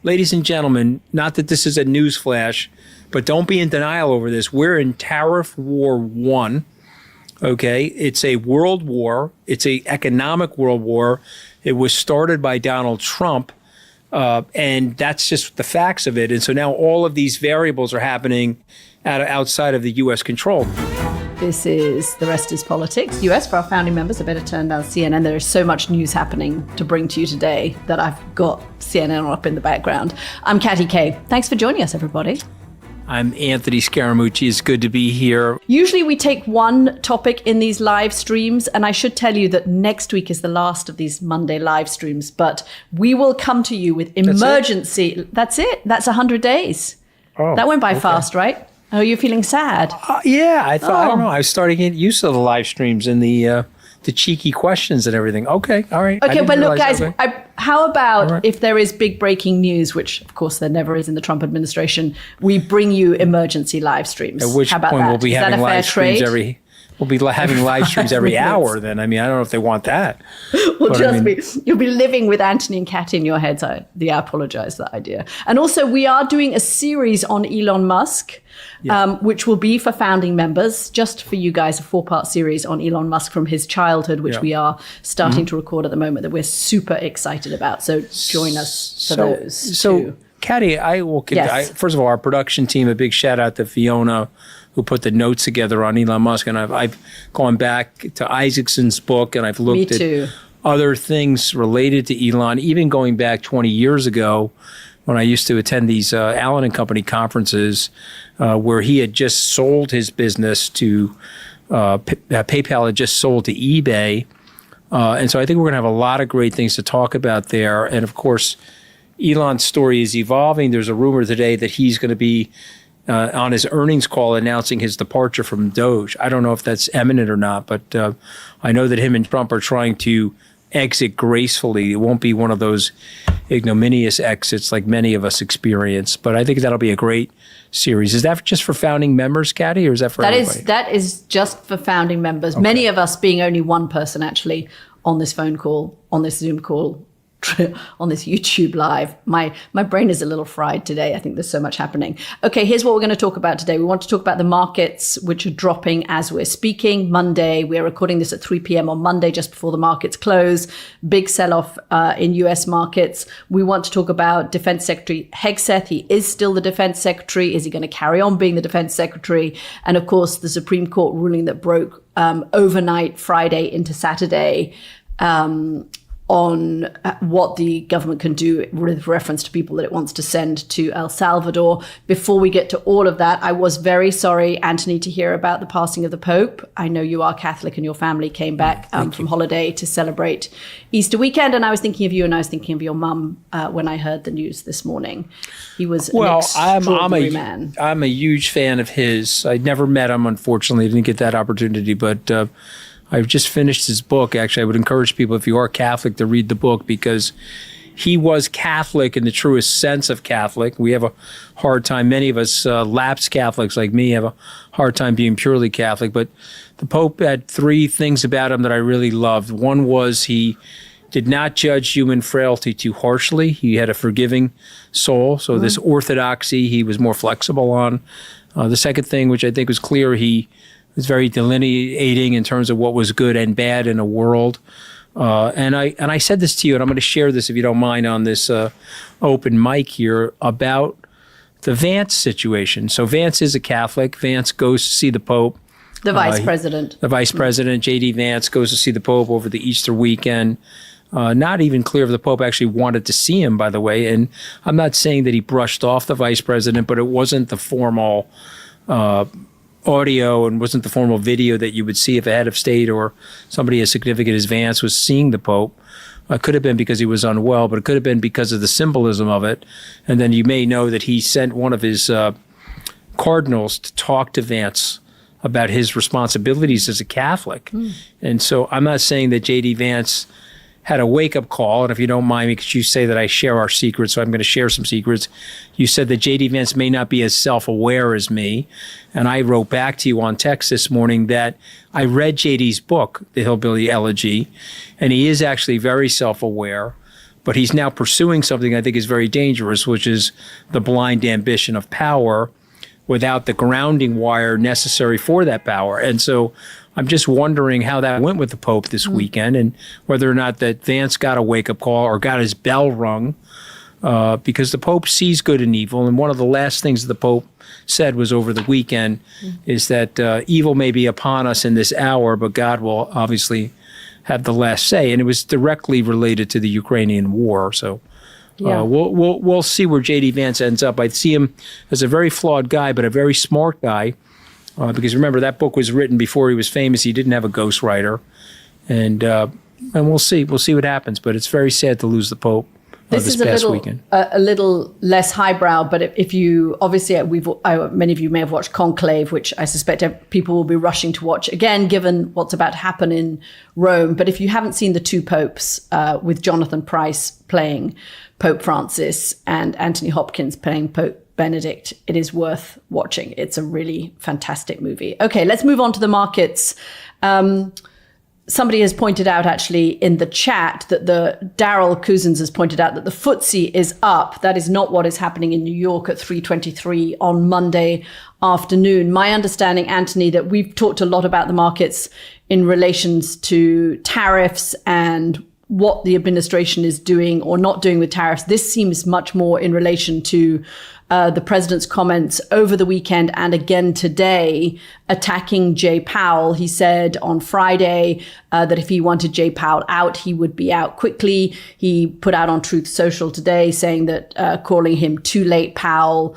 ladies and gentlemen, not that this is a news flash, but don't be in denial over this. We're in Tariff War 1. Okay, it's a world war. It's a economic world war. It was started by Donald Trump, and that's just the facts of it. And so now all of these variables are happening outside of the U.S. control. This is The Rest is Politics. US, for our founding members, I better turn down CNN. There is so much news happening to bring to you today that I've got CNN up in the background. I'm Katty K. Thanks for joining us, everybody. I'm Anthony Scaramucci. It's good to be here. Usually we take one topic in these live streams, and I should tell you that next week is the last of these Monday live streams, but we will come to you with emergency. That's it. That's 100 days. Oh, that went by fast, right? Oh, you're feeling sad? Yeah, I don't know. I was starting to get used to the live streams and the cheeky questions and everything. Okay, all right. Okay, but look, guys, how about if there is big breaking news, which of course there never is in the Trump administration, we bring you emergency live streams. At which how about point that? we'll be having live streams having live streams every hour then. I mean, I don't know if they want that. Well, trust me, you'll be living with Anthony and Katty in your heads. I apologize for that idea. And also, we are doing a series on Elon Musk, which will be for founding members, just for you guys, a 4-part series on Elon Musk from his childhood, which we are starting to record at the moment, that we're super excited about. So join us for those. So, Katty, first of all, our production team, a big shout out to Fiona, who put the notes together on Elon Musk. And I've gone back to Isaacson's book, and I've looked at other things related to Elon, even going back 20 years ago when I used to attend these Allen and Company conferences where he had just sold his business to PayPal had just sold to eBay. And so I think we're going to have a lot of great things to talk about there. And of course, Elon's story is evolving. There's a rumor today that he's going to be on his earnings call announcing his departure from Doge. I don't know if that's imminent or not, but I know that him and Trump are trying to exit gracefully. It won't be one of those ignominious exits like many of us experience, but I think that'll be a great series. Is that just for founding members, Katty, or is that for everybody? That is just for founding members. Okay. Many of us being only one person actually on this phone call, on this Zoom call, on this YouTube live. My brain is a little fried today. I think there's so much happening. Okay, here's what we're going to talk about today. We want to talk about the markets, which are dropping as we're speaking. Monday, we're recording this at 3 p.m. on Monday, just before the markets close. Big sell-off in U.S. markets. We want to talk about Defense Secretary Hegseth. He is still the Defense Secretary. Is he going to carry on being the Defense Secretary? And of course, the Supreme Court ruling that broke overnight, Friday into Saturday, on what the government can do with reference to people that it wants to send to El Salvador. Before we get to all of that, I was very sorry, Anthony, to hear about the passing of the Pope. I know you are Catholic and your family came back from holiday to celebrate Easter weekend. And I was thinking of you and I was thinking of your mum when I heard the news this morning. He was an extraordinary man. I'm a huge fan of his. I never met him, unfortunately. I didn't get that opportunity, but I've just finished his book. Actually, I would encourage people, if you are Catholic, to read the book because he was Catholic in the truest sense of Catholic. We have a hard time, many of us lapsed Catholics like me have a hard time being purely Catholic. But the Pope had 3 things about him that I really loved. One was he did not judge human frailty too harshly. He had a forgiving soul. So this orthodoxy he was more flexible on. The second thing, which I think was clear, he was very delineating in terms of what was good and bad in a world. And I said this to you, and I'm going to share this, if you don't mind, on this open mic here about the Vance situation. So Vance is a Catholic. Vance goes to see the Pope. The Vice President. The Vice President, J.D. Vance, goes to see the Pope over the Easter weekend. Not even clear if the Pope actually wanted to see him, by the way. And I'm not saying that he brushed off the Vice President, but it wasn't the formal audio and wasn't the formal video that you would see if a head of state or somebody as significant as Vance was seeing the Pope. It could have been because he was unwell, but it could have been because of the symbolism of it. And then you may know that he sent one of his cardinals to talk to Vance about his responsibilities as a Catholic. And so I'm not saying that J.D. Vance had a wake-up call, and if you don't mind me, because you say that I share our secrets, so I'm going to share some secrets. You said that J.D. Vance may not be as self-aware as me, and I wrote back to you on text this morning that I read J.D.'s book, The Hillbilly Elegy, and he is actually very self-aware, But he's now pursuing something I think is very dangerous, which is the blind ambition of power without the grounding wire necessary for that power. And so I'm just wondering how that went with the Pope this weekend, and whether or not that Vance got a wake-up call or got his bell rung, because the Pope sees good and evil. And one of the last things the Pope said was over the weekend is that evil may be upon us in this hour, but God will obviously have the last say. And it was directly related to the Ukrainian war. So we'll see where J.D. Vance ends up. I see him as a very flawed guy, but a very smart guy. Because remember, that book was written before he was famous. He didn't have a ghostwriter. And we'll see. We'll see what happens. But it's very sad to lose the Pope this past weekend. A little less highbrow, but if you, obviously, many of you may have watched Conclave, which I suspect people will be rushing to watch again, given what's about to happen in Rome. But if you haven't seen The Two Popes, with Jonathan Pryce playing Pope Francis and Anthony Hopkins playing Pope Benedict, it is worth watching. It's a really fantastic movie. Okay, let's move on to the markets. Somebody has pointed out actually in the chat that Daryl Cousins has pointed out that the FTSE is up. That is not what is happening in New York at 323 on Monday afternoon. My understanding, Anthony, that we've talked a lot about the markets in relations to tariffs and what the administration is doing or not doing with tariffs. This seems much more in relation to the president's comments over the weekend and again today attacking Jay Powell. He said on Friday that if he wanted Jay Powell out, he would be out quickly. He put out on Truth Social today saying that calling him too late Powell.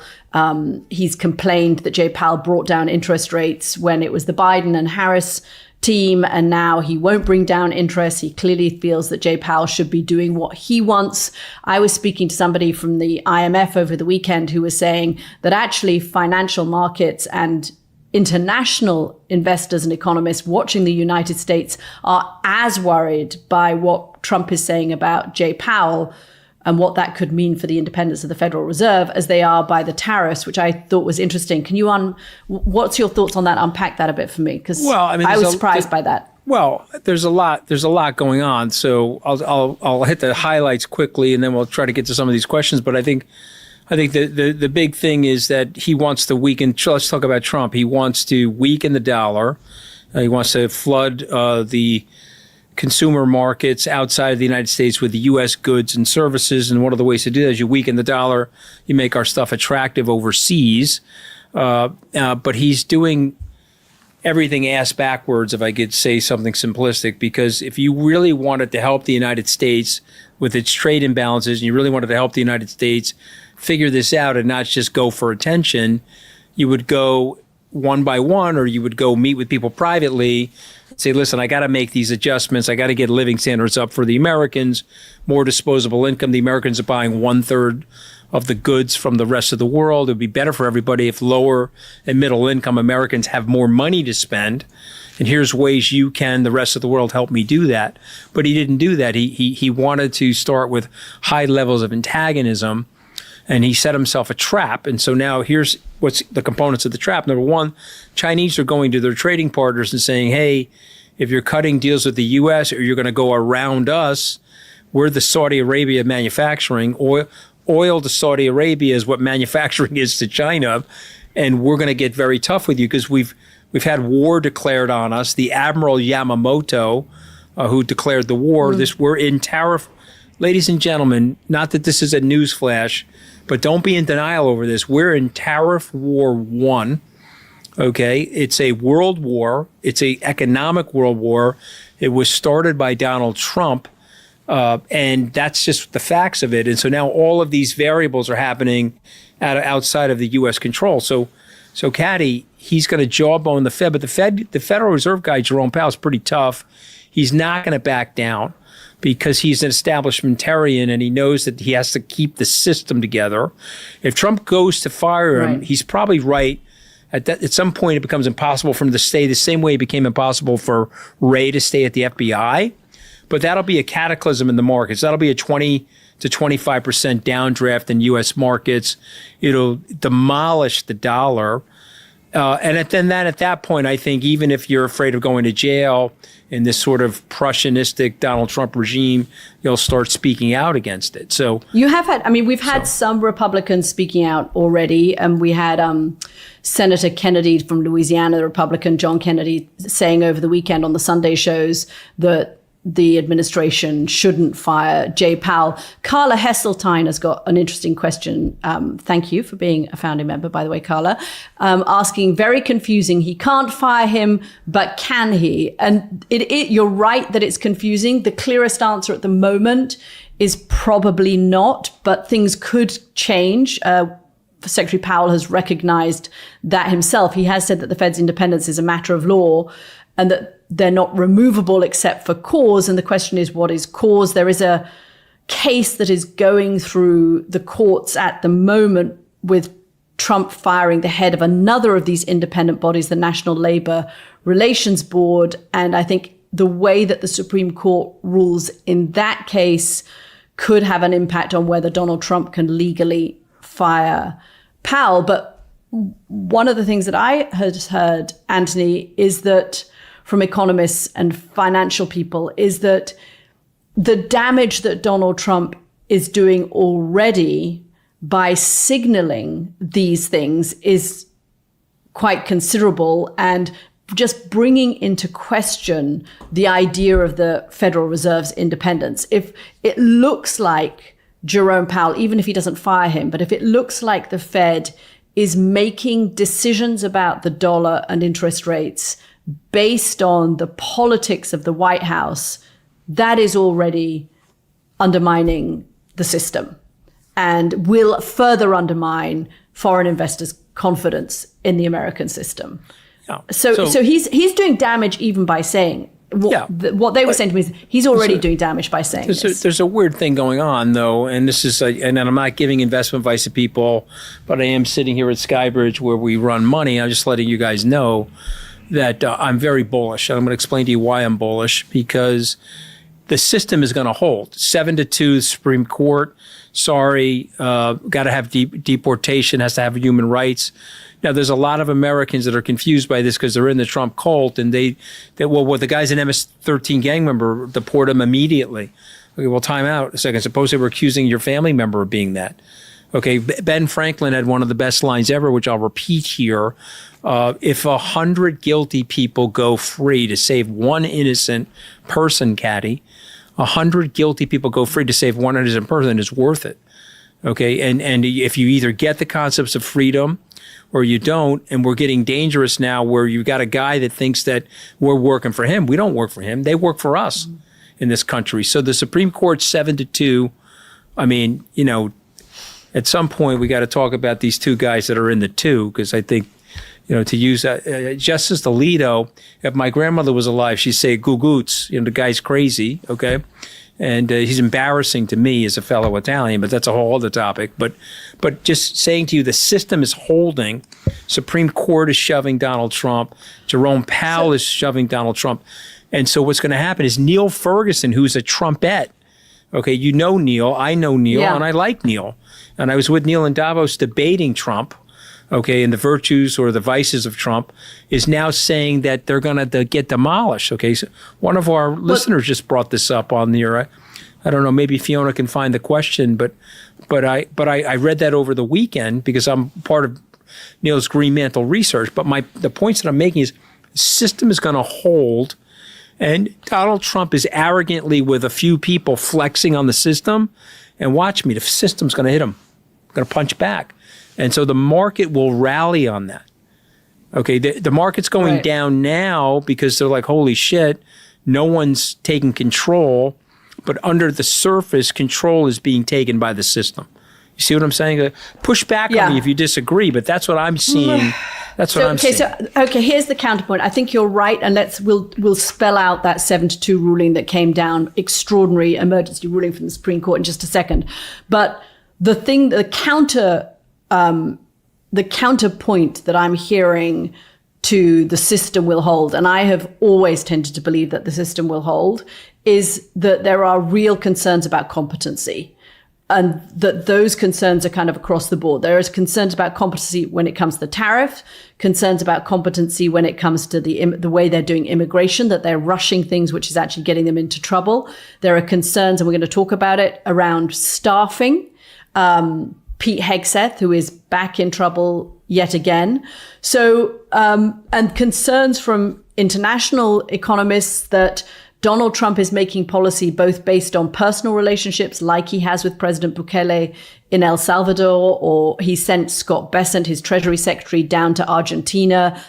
He's complained that Jay Powell brought down interest rates when it was the Biden and Harris team, and now he won't bring down interest. He clearly feels that Jay Powell should be doing what he wants. I was speaking to somebody from the IMF over the weekend who was saying that actually financial markets and international investors and economists watching the United States are as worried by what Trump is saying about Jay Powell and what that could mean for the independence of the Federal Reserve as they are by the tariffs, which I thought was interesting. Can you what's your thoughts on that? Unpack that a bit for me, because I was surprised by that. Well, there's a lot going on. So I'll hit the highlights quickly, and then we'll try to get to some of these questions. But I think the big thing is that he wants to weaken. Let's talk about Trump. He wants to weaken the dollar. He wants to flood the consumer markets outside of the United States with the U.S. goods and services. And one of the ways to do that is you weaken the dollar, you make our stuff attractive overseas. But he's doing everything ass backwards, if I could say something simplistic, because if you really wanted to help the United States with its trade imbalances, and you really wanted to help the United States figure this out and not just go for attention, you would go one by one, or you would go meet with people privately, say, listen, I got to make these adjustments. I got to get living standards up for the Americans, more disposable income. The Americans are buying 1/3 of the goods from the rest of the world. It would be better for everybody if lower and middle income Americans have more money to spend. And here's ways you can, the rest of the world, help me do that. But he didn't do that. He wanted to start with high levels of antagonism, and he set himself a trap. And so now here's what's the components of the trap. Number one, Chinese are going to their trading partners and saying, hey, if you're cutting deals with the U.S. or you're going to go around us, we're the Saudi Arabia of manufacturing. Oil to Saudi Arabia is what manufacturing is to China. And we're going to get very tough with you because we've had war declared on us. The Admiral Yamamoto, who declared the war, we're in tariff. Ladies and gentlemen, not that this is a news flash, but don't be in denial over this. We're in tariff war 1. Okay, it's a world war. It's an economic world war. It was started by Donald Trump, and that's just the facts of it. And so now all of these variables are happening outside of the U.S. control. So Katty, he's going to jawbone the Fed, but the Federal Reserve guy, Jerome Powell, is pretty tough. He's not going to back down because he's an establishmentarian and he knows that he has to keep the system together. If Trump goes to fire him, he's probably right. At some point, it becomes impossible for him to stay the same way it became impossible for Wray to stay at the FBI. But that'll be a cataclysm in the markets. That'll be a 20 to 25% downdraft in U.S. markets. It'll demolish the dollar. And at that point, I think even if you're afraid of going to jail and this sort of Prussianistic Donald Trump regime, you'll start speaking out against it. So you have had, we've had some Republicans speaking out already. And we had Senator Kennedy from Louisiana, the Republican, John Kennedy, saying over the weekend on the Sunday shows that the administration shouldn't fire Jay Powell. Carla Hesseltine has got an interesting question. Thank you for being a founding member, by the way, Carla. Asking, very confusing. He can't fire him, but can he? And you're right that it's confusing. The clearest answer at the moment is probably not, but things could change. Secretary Powell has recognized that himself. He has said that the Fed's independence is a matter of law and that they're not removable except for cause. And the question is, what is cause? There is a case that is going through the courts at the moment with Trump firing the head of another of these independent bodies, the National Labor Relations Board. And I think the way that the Supreme Court rules in that case could have an impact on whether Donald Trump can legally fire Powell. But one of the things that I had heard, Anthony, is that from economists and financial people, is that the damage that Donald Trump is doing already by signaling these things is quite considerable, and just bringing into question the idea of the Federal Reserve's independence. If it looks like Jerome Powell, even if he doesn't fire him, but if it looks like the Fed is making decisions about the dollar and interest rates based on the politics of the White House, that is already undermining the system and will further undermine foreign investors' confidence in the American system. Yeah. So he's doing damage even by saying what they were saying to me is he's already doing damage by saying this. There's a weird thing going on, though, and this is and I'm not giving investment advice to people, but I am sitting here at Skybridge where we run money. I'm just letting you guys know that I'm very bullish. And I'm going to explain to you why I'm bullish, because the system is going to hold. 7-2 Supreme Court. Sorry, got to have deportation, has to have human rights. Now, there's a lot of Americans that are confused by this because they're in the Trump cult, and the guy's an MS-13 gang member, deport him immediately. Okay, well, time out a second. Suppose they were accusing your family member of being that. Okay, Ben Franklin had one of the best lines ever, which I'll repeat here. If 100 guilty people go free to save one innocent person, Katty, 100 guilty people go free to save one innocent person is worth it. Okay, and if you either get the concepts of freedom or you don't, and we're getting dangerous now where you've got a guy that thinks that we're working for him. We don't work for him. They work for us in this country. So the Supreme Court 7-2, I mean, at some point we got to talk about these two guys that are in the two, because I think, to use Justice Alito, if my grandmother was alive, she'd say "gugoots." The guy's crazy, okay, and he's embarrassing to me as a fellow Italian, but that's a whole other topic. But just saying to you, the system is holding. Supreme Court is shoving Donald Trump. Jerome Powell is shoving Donald Trump, and so what's going to happen is Neil Ferguson, who's a Trumpette. Okay, Neil, I know Neil, and I like Neil, and I was with Neil in Davos debating Trump. Okay, and the virtues or the vices of Trump, is now saying that they're going to get demolished. Okay, so one of our listeners just brought this up on the air. I don't know, maybe Fiona can find the question, but I read that over the weekend because I'm part of Neil's Green Mantle research. But the points that I'm making is the system is going to hold, and Donald Trump is arrogantly with a few people flexing on the system, and watch me, the system's going to hit him, going to punch back. And so the market will rally on that. Okay, the market's going down now because they're like, holy shit, no one's taking control. But under the surface, control is being taken by the system. You see what I'm saying? Push back on me if you disagree, but that's what I'm seeing. That's what I'm seeing. Okay, here's the counterpoint. I think you're right, and we'll spell out that 7-2 ruling that came down, extraordinary emergency ruling from the Supreme Court in just a second. But the counterpoint that I'm hearing to the system will hold, and I have always tended to believe that the system will hold, is that there are real concerns about competency. and that those concerns are kind of across the board. There is concerns about competency when it comes to the tariff, concerns about competency when it comes to the way they're doing immigration, that they're rushing things, which is actually getting them into trouble. There are concerns, and we're going to talk about it, around staffing. Pete Hegseth, who is back in trouble yet again. So, and concerns from international economists that Donald Trump is making policy both based on personal relationships, like he has with President Bukele in El Salvador, or he sent Scott Bessent, his Treasury Secretary, down to Argentina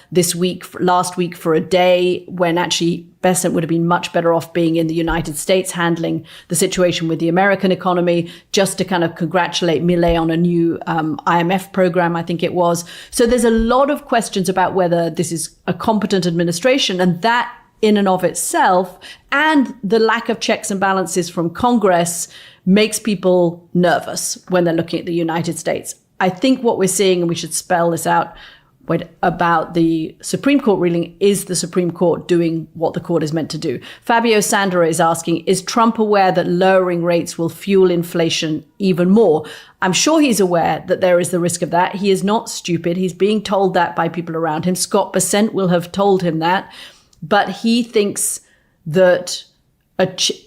last week for a day, when actually Bessent would have been much better off being in the United States handling the situation with the American economy, just to kind of congratulate Milei on a new IMF program, I think it was. So there's a lot of questions about whether this is a competent administration, and that in and of itself, and the lack of checks and balances from Congress, makes people nervous when they're looking at the United States. I think what we're seeing, and we should spell this out about the Supreme Court ruling, is the Supreme Court doing what the court is meant to do. Fabio Sandra is asking, is Trump aware that lowering rates will fuel inflation even more? I'm sure he's aware that there is the risk of that. He is not stupid. He's being told that by people around him. Scott Bessent will have told him that. But he thinks that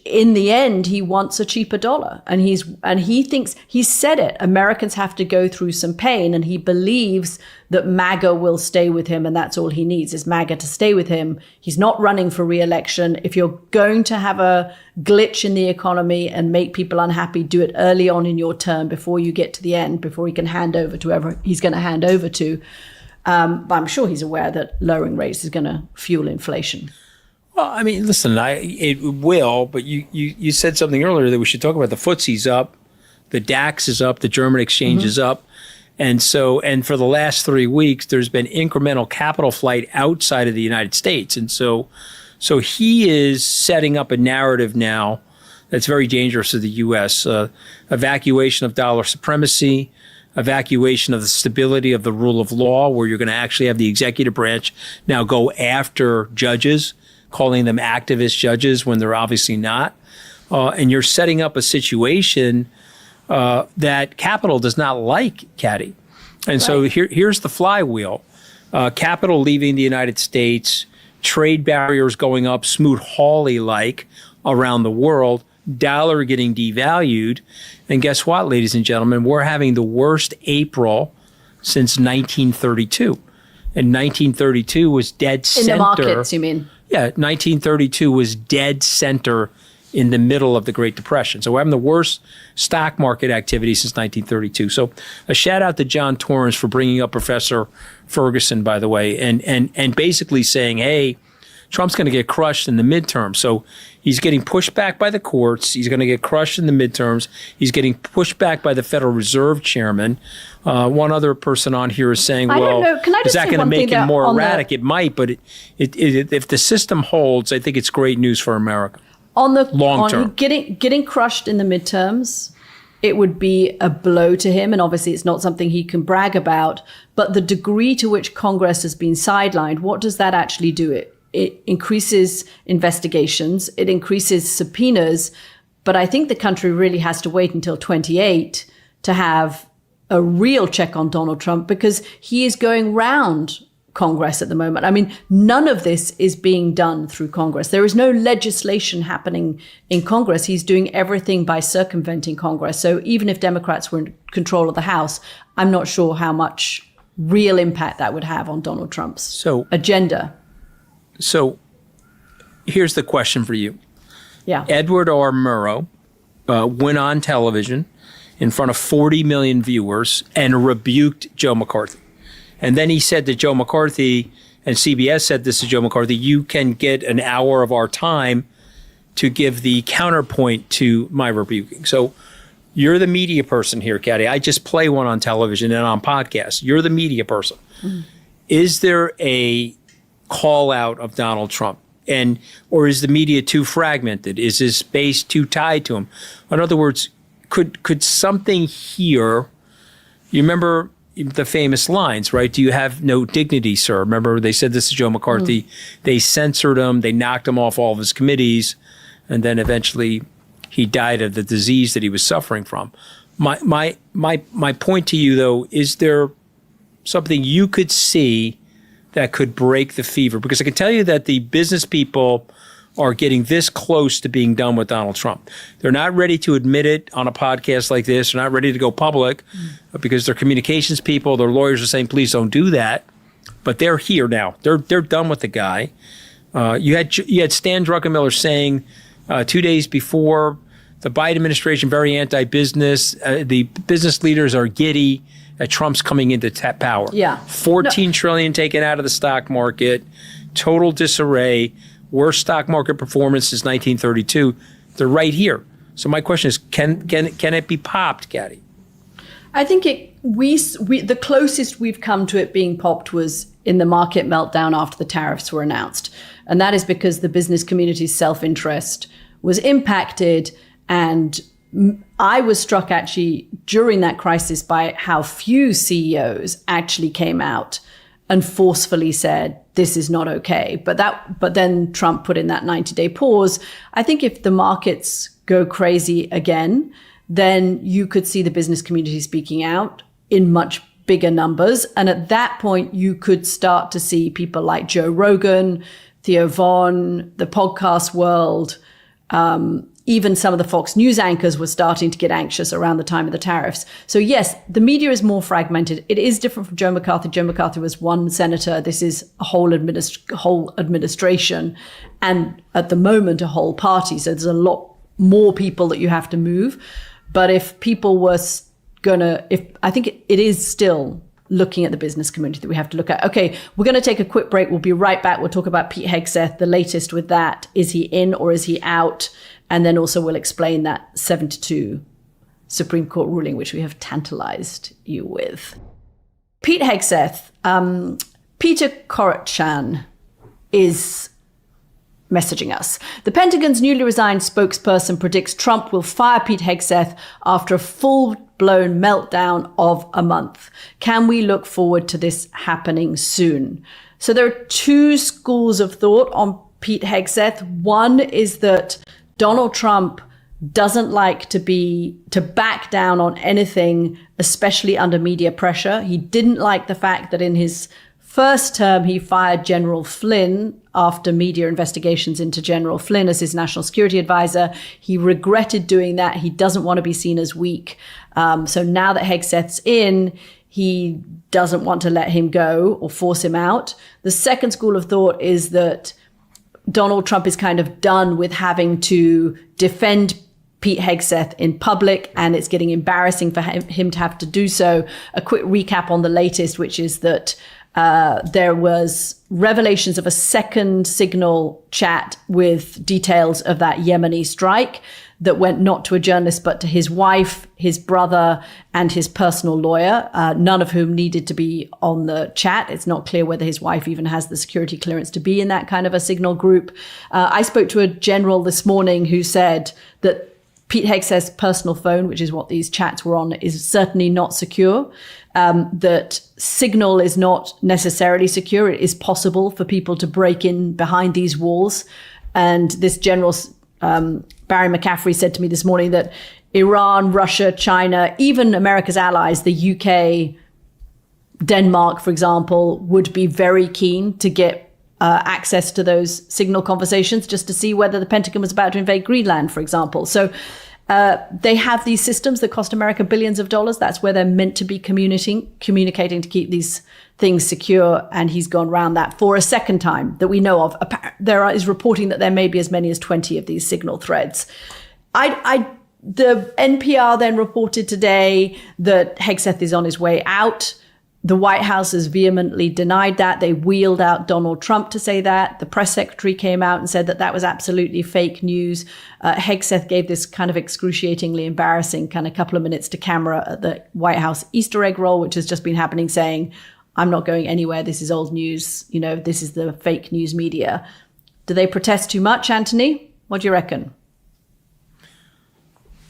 in the end, he wants a cheaper dollar. And he thinks, he said it, Americans have to go through some pain. And he believes that MAGA will stay with him. And that's all he needs, is MAGA to stay with him. He's not running for re-election. If you're going to have a glitch in the economy and make people unhappy, do it early on in your term before you get to the end, before he can hand over to whoever he's going to hand over to. But I'm sure he's aware that lowering rates is going to fuel inflation. Well, I mean, listen, it will, but you said something earlier that we should talk about. The FTSE's up, the DAX is up, the German exchange is up. And for the last 3 weeks, there's been incremental capital flight outside of the United States. And so he is setting up a narrative now that's very dangerous to the U.S. Evacuation of dollar supremacy, evacuation of the stability of the rule of law, where you're going to actually have the executive branch now go after judges, calling them activist judges when they're obviously not. And you're setting up a situation that capital does not like, Katty. And so here's the flywheel. Capital leaving the United States, trade barriers going up Smoot-Hawley-like around the world, dollar getting devalued. And guess what, ladies and gentlemen? We're having the worst April since 1932. And 1932 was dead center. In the markets, you mean? Yeah, 1932 was dead center in the middle of the Great Depression. So we're having the worst stock market activity since 1932. So a shout out to John Torrance for bringing up Professor Ferguson, by the way, and basically saying, hey, Trump's going to get crushed in the midterm. So he's getting pushed back by the courts. He's going to get crushed in the midterms. He's getting pushed back by the Federal Reserve chairman. One other person on here is saying, well, is that going to make him more erratic? It might, but if the system holds, I think it's great news for America. On the long term, getting crushed in the midterms, it would be a blow to him. And obviously it's not something he can brag about. But the degree to which Congress has been sidelined, what does that actually do? It increases investigations, it increases subpoenas, but I think the country really has to wait until 28 to have a real check on Donald Trump, because he is going round Congress at the moment. I mean, none of this is being done through Congress. There is no legislation happening in Congress. He's doing everything by circumventing Congress. So even if Democrats were in control of the House, I'm not sure how much real impact that would have on Donald Trump's agenda. So here's the question for you. Yeah. Edward R. Murrow went on television in front of 40 million viewers and rebuked Joe McCarthy. And then he said to Joe McCarthy, and CBS said this to Joe McCarthy, you can get an hour of our time to give the counterpoint to my rebuking. So you're the media person here, Katty. I just play one on television and on podcasts. You're the media person. Mm-hmm. Is there a call out of Donald Trump? Or is the media too fragmented? Is his base too tied to him? In other words, could something here, you remember the famous lines, right? Do you have no dignity, sir? Remember they said this to Joe McCarthy. They censored him. They knocked him off all of his committees. And then eventually he died of the disease that he was suffering from. My point to you, though, is there something you could see that could break the fever? Because I can tell you that the business people are getting this close to being done with Donald Trump. They're not ready to admit it on a podcast like this. They're not ready to go public because their communications people, their lawyers are saying, please don't do that. But they're here now. They're done with the guy. You had Stan Druckenmiller saying 2 days before, the Biden administration very anti-business. The business leaders are giddy that Trump's coming into power. Yeah. $14 trillion taken out of the stock market, total disarray, worst stock market performance since 1932. They're right here. So my question is, can it be popped, Katty? I think the closest we've come to it being popped was in the market meltdown after the tariffs were announced. And that is because the business community's self-interest was impacted. And I was struck actually during that crisis by how few CEOs actually came out and forcefully said, this is not okay. But then Trump put in that 90-day pause. I think if the markets go crazy again, then you could see the business community speaking out in much bigger numbers. And at that point, you could start to see people like Joe Rogan, Theo Von, the podcast world, even some of the Fox News anchors were starting to get anxious around the time of the tariffs. So yes, the media is more fragmented. It is different from Joe McCarthy. Joe McCarthy was one senator. This is a whole administration, and at the moment, a whole party. So there's a lot more people that you have to move. But if people were I think it is still looking at the business community that we have to look at. Okay, we're going to take a quick break. We'll be right back. We'll talk about Pete Hegseth, the latest with that. Is he in or is he out? And then also we'll explain that 7-2 Supreme Court ruling, which we have tantalized you with. Pete Hegseth, Peter Korotchan is messaging us. The Pentagon's newly resigned spokesperson predicts Trump will fire Pete Hegseth after a full-blown meltdown of a month. Can we look forward to this happening soon? So there are two schools of thought on Pete Hegseth. One is that Donald Trump doesn't like to back down on anything, especially under media pressure. He didn't like the fact that in his first term, he fired General Flynn after media investigations into General Flynn as his national security advisor. He regretted doing that. He doesn't want to be seen as weak. So now that Hegseth's in, he doesn't want to let him go or force him out. The second school of thought is that Donald Trump is kind of done with having to defend Pete Hegseth in public, and it's getting embarrassing for him to have to do so. A quick recap on the latest, which is that there was revelations of a second Signal chat with details of that Yemeni strike that went not to a journalist, but to his wife, his brother, and his personal lawyer, none of whom needed to be on the chat. It's not clear whether his wife even has the security clearance to be in that kind of a Signal group. I spoke to a general this morning who said that Pete Hegseth's personal phone, which is what these chats were on, is certainly not secure. That Signal is not necessarily secure. It is possible for people to break in behind these walls. And this general, Barry McCaffrey, said to me this morning that Iran, Russia, China, even America's allies, the UK, Denmark, for example, would be very keen to get access to those Signal conversations just to see whether the Pentagon was about to invade Greenland, for example. So they have these systems that cost America billions of dollars. That's where they're meant to be communicating to keep these things secure. And he's gone around that for a second time that we know of. There is reporting that there may be as many as 20 of these Signal threads. The NPR then reported today that Hegseth is on his way out. The White House has vehemently denied that. They wheeled out Donald Trump to say that. The press secretary came out and said that that was absolutely fake news. Hegseth gave this kind of excruciatingly embarrassing kind of couple of minutes to camera at the White House Easter egg roll, which has just been happening, saying, I'm not going anywhere. This is old news. You know, this is the fake news media. Do they protest too much, Anthony? What do you reckon?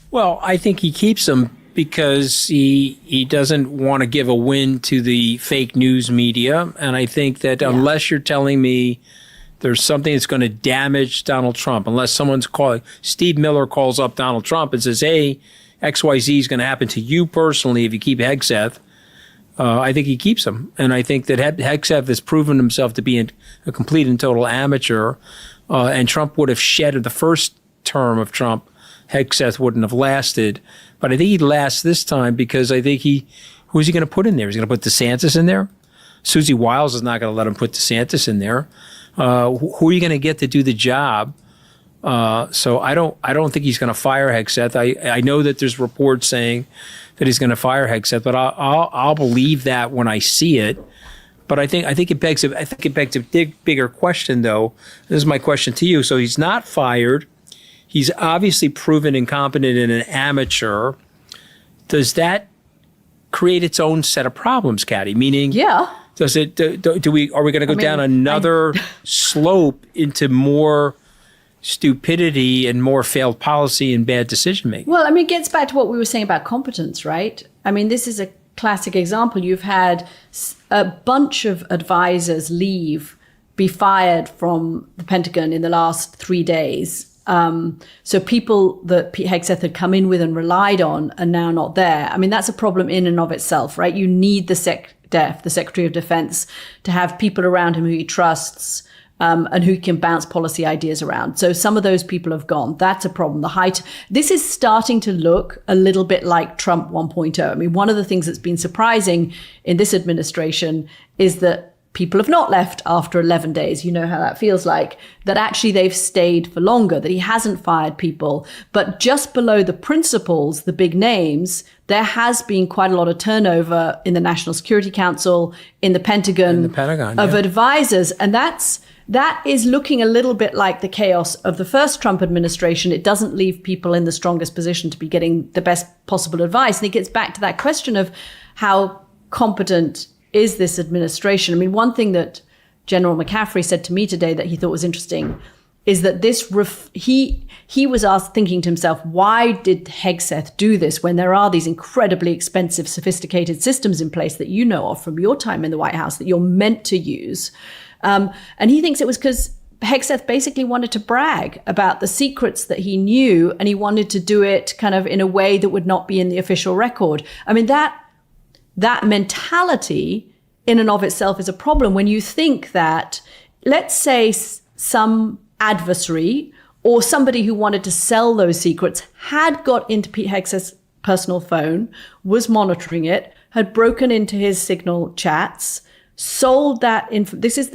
Well, I think he keeps them because he doesn't want to give a win to the fake news media. And I think that unless you're telling me there's something that's going to damage Donald Trump, unless someone's calling, Steve Miller calls up Donald Trump and says, hey, XYZ is going to happen to you personally if you keep Hegseth, I think he keeps him. And I think that Hegseth has proven himself to be a complete and total amateur. And Trump would have shed the first term of Trump. Hegseth wouldn't have lasted. But I think he'd last this time because I think who's he going to put in there? He's going to put DeSantis in there? Susie Wiles is not going to let him put DeSantis in there. Who are you going to get to do the job? So I don't think he's going to fire Hegseth. I know that there's reports saying that he's going to fire Hegseth, but I'll believe that when I see it. But I think it begs a bigger question, though. This is my question to you. So he's not fired. He's obviously proven incompetent and an amateur. Does that create its own set of problems, Katty? Meaning, yeah. Does it? Are we going to go down another slope into more stupidity and more failed policy and bad decision making? Well, it gets back to what we were saying about competence, right? This is a classic example. You've had a bunch of advisors be fired from the Pentagon in the last 3 days. So people that Pete Hegseth had come in with and relied on are now not there. That's a problem in and of itself, right? You need the the Secretary of Defense, to have people around him who he trusts, and who can bounce policy ideas around. So some of those people have gone. That's a problem. This is starting to look a little bit like Trump 1.0. One of the things that's been surprising in this administration is that people have not left after 11 days. You know how that feels like. That actually they've stayed for longer, that he hasn't fired people. But just below the principals, the big names, there has been quite a lot of turnover in the National Security Council, in the Pentagon, of advisors. And that is looking a little bit like the chaos of the first Trump administration. It doesn't leave people in the strongest position to be getting the best possible advice. And it gets back to that question of how competent is this administration. One thing that General McCaffrey said to me today that he thought was interesting is that he was thinking to himself, why did Hegseth do this when there are these incredibly expensive, sophisticated systems in place that you know of from your time in the White House that you're meant to use? And he thinks it was because Hegseth basically wanted to brag about the secrets that he knew, and he wanted to do it kind of in a way that would not be in the official record. That mentality in and of itself is a problem when you think that, let's say, some adversary or somebody who wanted to sell those secrets had got into Pete Hegseth's personal phone, was monitoring it, had broken into his Signal chats, sold that. This is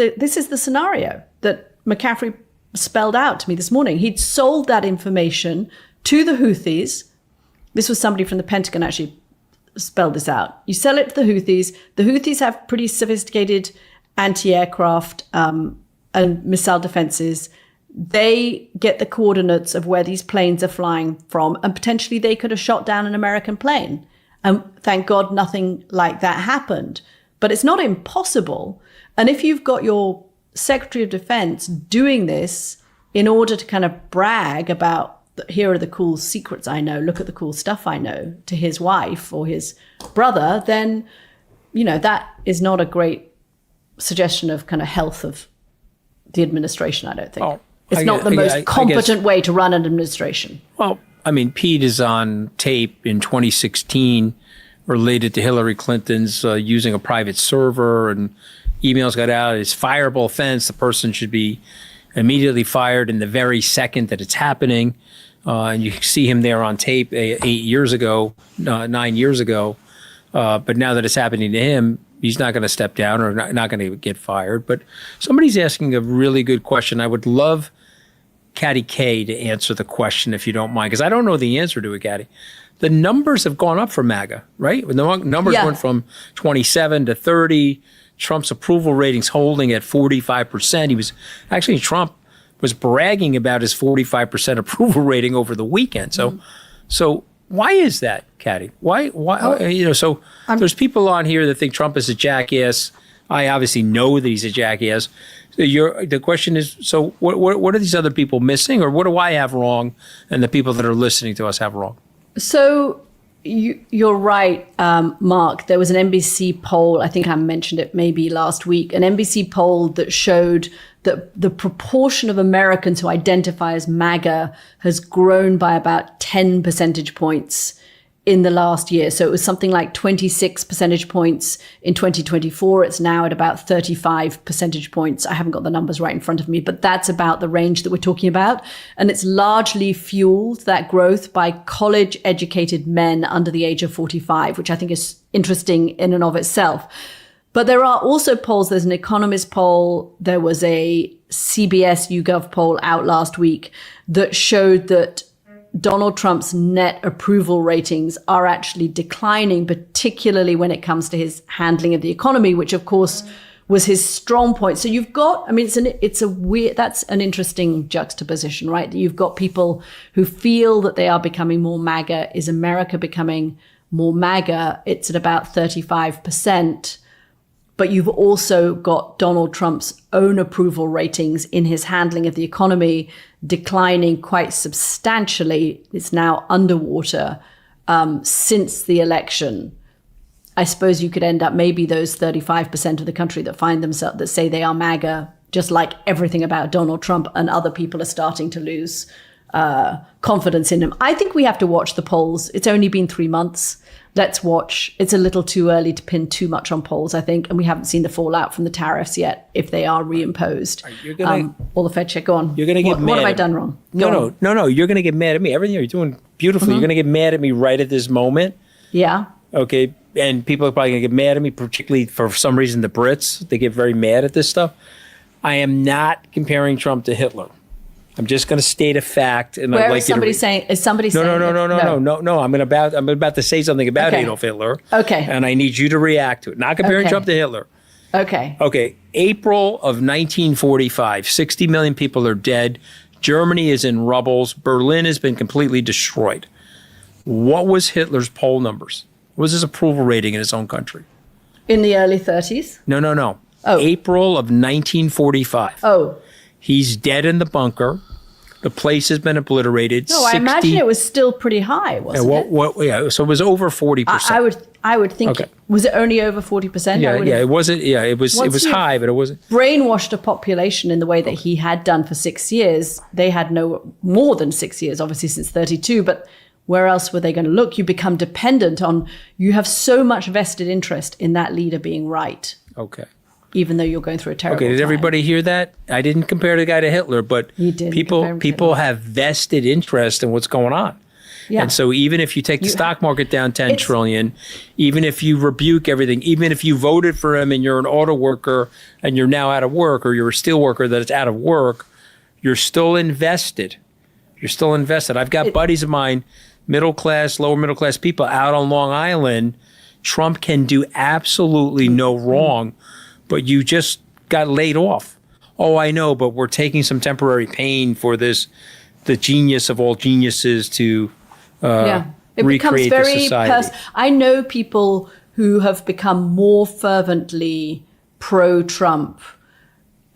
the scenario that McCaffrey spelled out to me this morning. He'd sold that information to the Houthis. This was somebody from the Pentagon actually spelled this out. You sell it to the Houthis. The Houthis have pretty sophisticated anti-aircraft and missile defenses. They get the coordinates of where these planes are flying from, and potentially they could have shot down an American plane. And thank God nothing like that happened. But it's not impossible. And if you've got your Secretary of Defense doing this in order to kind of brag about, here are the cool secrets I know, look at the cool stuff I know, to his wife or his brother, then, that is not a great suggestion of kind of health of the administration, I don't think. Oh, it's not the most competent way to run an administration. Well, Pete is on tape in 2016 related to Hillary Clinton's using a private server, and emails got out. It's fireable offense. The person should be immediately fired in the very second that it's happening. And you see him there on tape 9 years ago. But now that it's happening to him, he's not going to step down or not going to get fired. But somebody's asking a really good question. I would love Katty K to answer the question, if you don't mind, because I don't know the answer to it, Katty. The numbers have gone up for MAGA, right? The numbers went from 27 to 30. Trump's approval rating's holding at 45%. Trump was bragging about his 45% approval rating over the weekend. So why is that, Katty? Why? There's people on here that think Trump is a jackass. I obviously know that he's a jackass. The question is, so what are these other people missing, or what do I have wrong and the people that are listening to us have wrong? So you're right, Mark. There was an NBC poll, I think I mentioned it maybe last week, an NBC poll that showed that the proportion of Americans who identify as MAGA has grown by about 10 percentage points in the last year. So it was something like 26 percentage points in 2024. It's now at about 35 percentage points. I haven't got the numbers right in front of me, but that's about the range that we're talking about. And it's largely fueled, that growth, by college educated men under the age of 45, which I think is interesting in and of itself. But there are also polls. There's an Economist poll. There was a CBS YouGov poll out last week that showed that Donald Trump's net approval ratings are actually declining, particularly when it comes to his handling of the economy, which of course was his strong point. So you've got, I mean, it's a weird, that's an interesting juxtaposition, right? You've got people who feel that they are becoming more MAGA. Is America becoming more MAGA? It's at about 35%. But you've also got Donald Trump's own approval ratings in his handling of the economy declining quite substantially. It's now underwater since the election. I suppose you could end up maybe those 35% of the country that find themselves, that say they are MAGA, just like everything about Donald Trump, and other people are starting to lose confidence in him. I think we have to watch the polls. It's only been 3 months. Let's watch. It's a little too early to pin too much on polls, I think, and we haven't seen the fallout from the tariffs yet, if they are reimposed. Or the Fed check. Go on. You're going to get mad. What have I done wrong? No. You're going to get mad at me. Everything you're doing beautifully. You're going to get mad at me right at this moment. Yeah. Okay. And people are probably going to get mad at me, particularly for some reason the Brits. They get very mad at this stuff. I am not comparing Trump to Hitler. I'm just going to state a fact, and I'd like is somebody saying? Is somebody saying? No. I'm about to say something about Adolf Hitler. Okay. And I need you to react to it. Not comparing Trump to Hitler. Okay. Okay. April of 1945. 60 million people are dead. Germany is in rubbles. Berlin has been completely destroyed. What was Hitler's poll numbers? What was his approval rating in his own country? In the early 30s? No. Oh. April of 1945. Oh. He's dead in the bunker. The place has been obliterated. No, I imagine it was still pretty high, wasn't it? So it was over 40%. I would think. Okay. Was it only over 40%? It wasn't. Yeah, it was high, but it wasn't. Brainwashed a population in the way that he had done for 6 years. They had no more than 6 years, obviously since 32. But where else were they going to look? You become dependent on. You have so much vested interest in that leader being right. Okay. Even though you're going through a terrible time. Did everybody hear that? I didn't compare the guy to Hitler, but people have vested interest in what's going on. Yeah. And so even if you take the stock market down 10 trillion, even if you rebuke everything, even if you voted for him and you're an auto worker and you're now out of work, or you're a steel worker that is out of work, you're still invested. You're still invested. I've got buddies of mine, middle class, lower middle class people out on Long Island. Trump can do absolutely no wrong. But you just got laid off. Oh, I know, but we're taking some temporary pain for this, the genius of all geniuses to recreate the society. I know people who have become more fervently pro-Trump,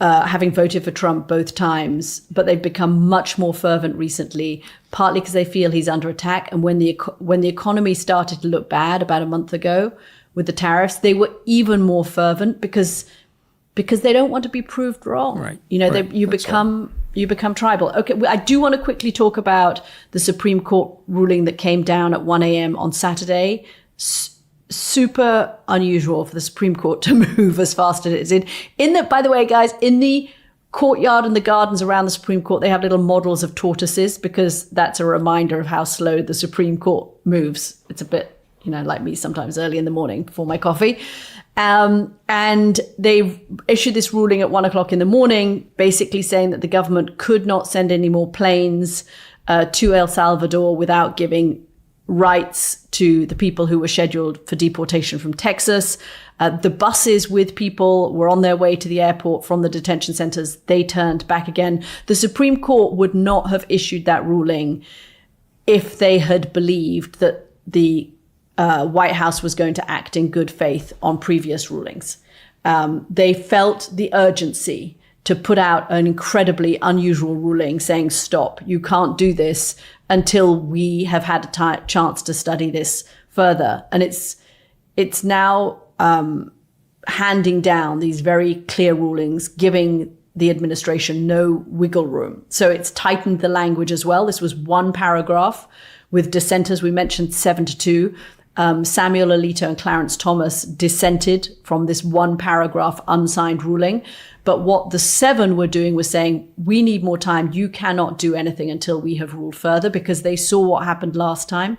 having voted for Trump both times, but they've become much more fervent recently, partly because they feel he's under attack. And when the economy started to look bad about a month ago, with the tariffs, they were even more fervent because they don't want to be proved wrong. Right. You become tribal. Okay, I do want to quickly talk about the Supreme Court ruling that came down at 1 a.m. on Saturday. Super unusual for the Supreme Court to move as fast as it is. By the way, guys, in the courtyard and the gardens around the Supreme Court, they have little models of tortoises because that's a reminder of how slow the Supreme Court moves. It's a bit, like me sometimes early in the morning before my coffee. And they issued this ruling at 1 o'clock in the morning, basically saying that the government could not send any more planes to El Salvador without giving rights to the people who were scheduled for deportation from Texas. The buses with people were on their way to the airport from the detention centers. They turned back again. The Supreme Court would not have issued that ruling if they had believed that the White House was going to act in good faith on previous rulings. They felt the urgency to put out an incredibly unusual ruling saying, stop, you can't do this until we have had a chance to study this further. And it's now handing down these very clear rulings, giving the administration no wiggle room. So it's tightened the language as well. This was one paragraph with dissenters. We mentioned 7-2. Samuel Alito and Clarence Thomas dissented from this one paragraph unsigned ruling. But what the 7 were doing was saying, we need more time. You cannot do anything until we have ruled further, because they saw what happened last time.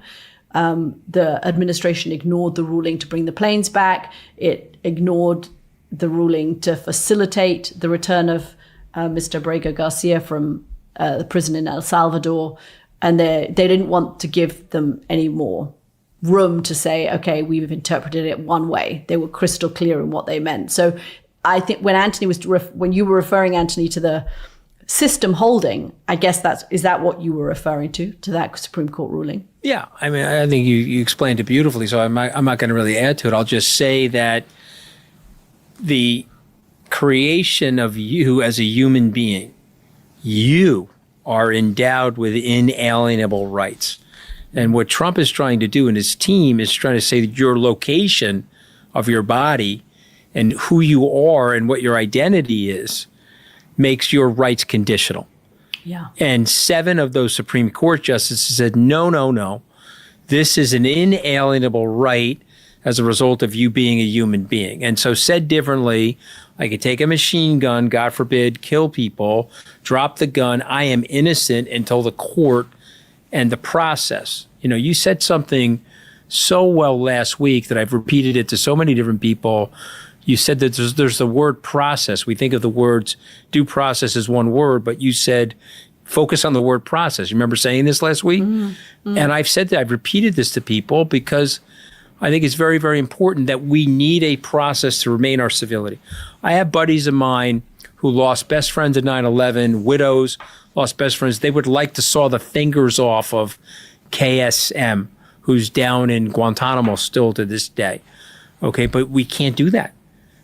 The administration ignored the ruling to bring the planes back. It ignored the ruling to facilitate the return of Mr. Abrego Garcia from the prison in El Salvador. And they didn't want to give them any more room to say, okay, we've interpreted it one way. They were crystal clear in what they meant. So I think when when you were referring, Anthony, to the system holding, I guess is that what you were referring to that Supreme Court ruling? Yeah, I mean, I think you explained it beautifully, so I'm not going to really add to it. I'll just say that the creation of you as a human being, you are endowed with inalienable rights. And what Trump is trying to do, and his team is trying to say that your location of your body and who you are and what your identity is makes your rights conditional. Yeah. And 7 of those Supreme Court justices said, no. This is an inalienable right as a result of you being a human being. And so said differently, I could take a machine gun, God forbid, kill people, drop the gun. I am innocent until the court and the process. You said something so well last week that I've repeated it to so many different people. You said that there's the word process. We think of the words due process as one word, but you said focus on the word process. You remember saying this last week? Mm-hmm. And I've said that, I've repeated this to people because I think it's very, very important that we need a process to remain our civility. I have buddies of mine who lost best friends at 9/11, widows, lost best friends. They would like to saw the fingers off of KSM, who's down in Guantanamo still to this day. Okay, but we can't do that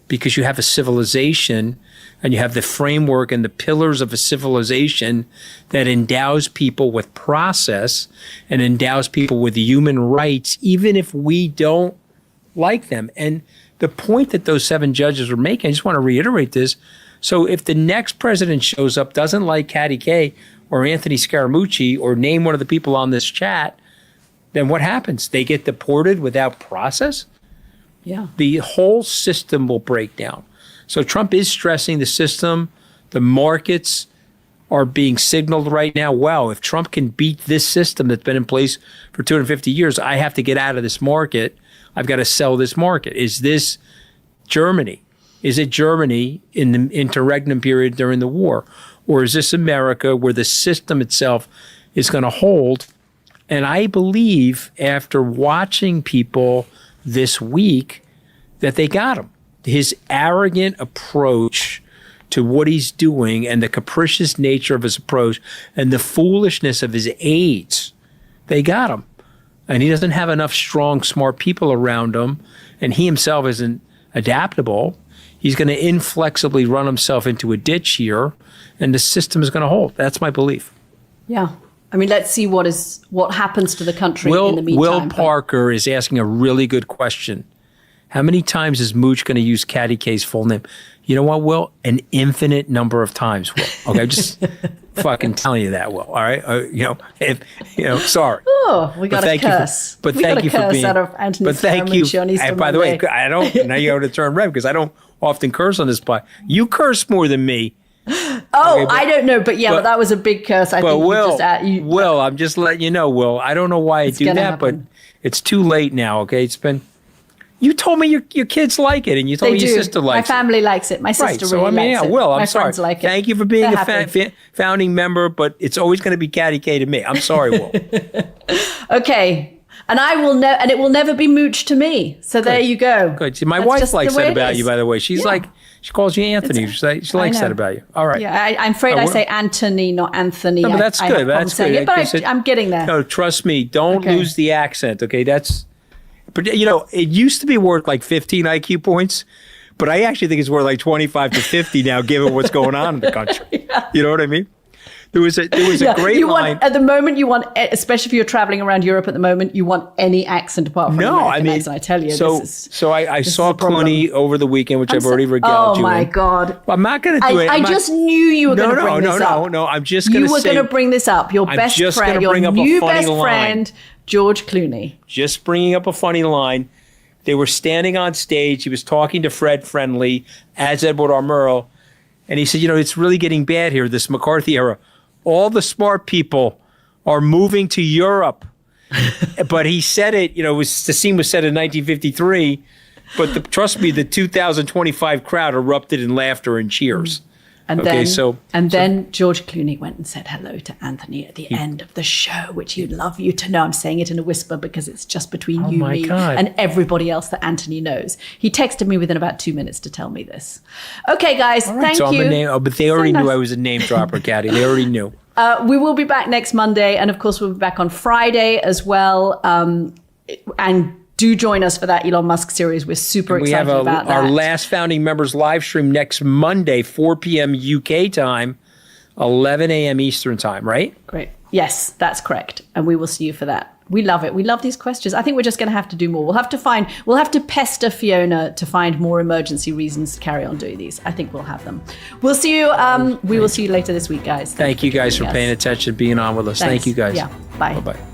because you have a civilization and you have the framework and the pillars of a civilization that endows people with process and endows people with human rights, even if we don't like them. And the point that those 7 judges were making, I just want to reiterate this. So if the next president shows up, doesn't like Katty K or Anthony Scaramucci or name one of the people on this chat, then what happens? They get deported without process? Yeah. The whole system will break down. So Trump is stressing the system. The markets are being signaled right now. Wow, if Trump can beat this system that's been in place for 250 years, I have to get out of this market. I've got to sell this market. Is this Germany? Is it Germany in the interregnum period during the war? Or is this America where the system itself is going to hold? And I believe after watching people this week that they got him. His arrogant approach to what he's doing and the capricious nature of his approach and the foolishness of his aides, they got him. And he doesn't have enough strong, smart people around him, and he himself isn't adaptable. He's going to inflexibly run himself into a ditch here, and the system is going to hold. That's my belief. Yeah. I mean, let's see what happens to the country in the meantime. Will Parker is asking a really good question. How many times is Mooch going to use Katty K's full name? You know what, Will? An infinite number of times, Will. Okay, I'm just fucking telling you that, Will. All right, sorry. Oh, we got a curse. But thank you for being. Out of Anthony Scaramucci on Easter by the way, I don't. Now you have to turn red because I don't often curse on this pod. You curse more than me. Oh, okay, I don't know, but that was a big curse. I think Will, I'm just letting you know, Will. I don't know why I do that, happen. But it's too late now. Okay, it's been. You told me your kids like it, and you told me your sister likes it. My family likes it. My sister really likes it. Will, I'm My sorry. friends like it. Thank you for being a founding member, but it's always going to be Katty K to me. I'm sorry, Will. Okay. And it will never be Mooch to me. So there you go. Good. See, my wife likes that about you, by the way. She's like, she calls you Anthony. She likes that about you. All right. Yeah, I'm afraid I say Anthony, not Anthony. No, but that's good. That's good. But I'm getting there. No, trust me. Don't lose the accent. Okay, it used to be worth like 15 IQ points, but I actually think it's worth like 25 to 50 now, given what's going on in the country. You know what I mean? There was a great line. At the moment, you want, especially if you're traveling around Europe at the moment, you want any accent apart from American accent. I tell you, I saw Clooney over the weekend, which I've already regaled you. Oh my God! I'm not going to do it. I just knew you were going to bring this up. No. I'm just going to say. You were going to bring this up. Your best friend, your new best friend, George Clooney. Just bringing up a funny line. They were standing on stage. He was talking to Fred Friendly as Edward R. Murrow. And he said, it's really getting bad here, this McCarthy era. All the smart people are moving to Europe. But he said it, the scene was set in 1953. But trust me, the 2025 crowd erupted in laughter and cheers. And then George Clooney went and said hello to Anthony at the end of the show, which he'd love you to know. I'm saying it in a whisper because it's just between you, me, and everybody else that Anthony knows. He texted me within about 2 minutes to tell me this. Okay, guys, thank you. But they already knew I was a name dropper, Katty. They already knew. We will be back next Monday. And of course, we'll be back on Friday as well. And do join us for that Elon Musk series. We're super excited about that. We have our last founding members live stream next Monday, 4 p.m. UK time, 11 a.m. Eastern time, right? Great. Yes, that's correct. And we will see you for that. We love it. We love these questions. I think we're just going to have to do more. We'll have to pester Fiona to find more emergency reasons to carry on doing these. I think we'll have them. We'll see you. We will see you later this week, guys. Thank you guys for paying attention, being on with us. Thanks. Thank you guys. Yeah. Bye. Bye-bye.